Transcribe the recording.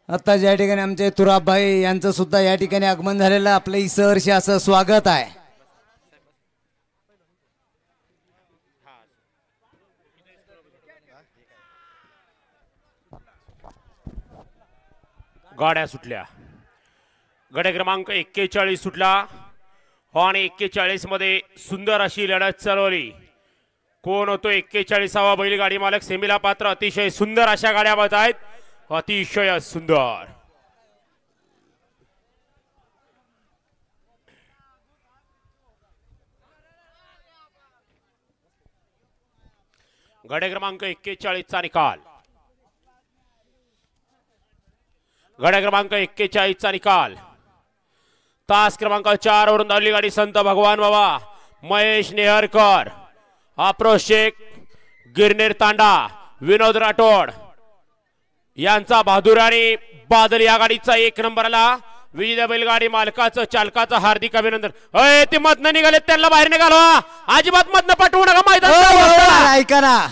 आता ज्या ठिकाणी आमचे तुराबाई यांचं सुद्धा या ठिकाणी आगमन झालेलं आपलं सहर्ष असं स्वागत आहे. गाड्या सुटल्या. गडे क्रमांक 41 सुटला आणि 41 मध्ये सुंदर अशी लढत चालवली. कोण होतो 41वा बैलगाडी मालक सेमीला पात्र. अतिशय सुंदर अशा गाड्या बघत आहेत. अतिशय सुंदर. गडे क्रमांक 41 चा निकाल. गडे क्रमांक 41 चा निकाल. तास क्रमांक 4 वरून धावली गाडी संत भगवान बाबा महेश नेहरकर, अप्रोच शेख, गिरनेर तांडा, विनोद राठोड यांचा बहादूर आणि बादल या गाडीचा 1 नंबरला. विजय बैलगाडी मालकाचं चालकाचं हार्दिक अभिनंदन. ते मधनं निघाले त्यांना बाहेर निघालो. अजिबात मधनं पाठवू नका मैदान. ऐका ना.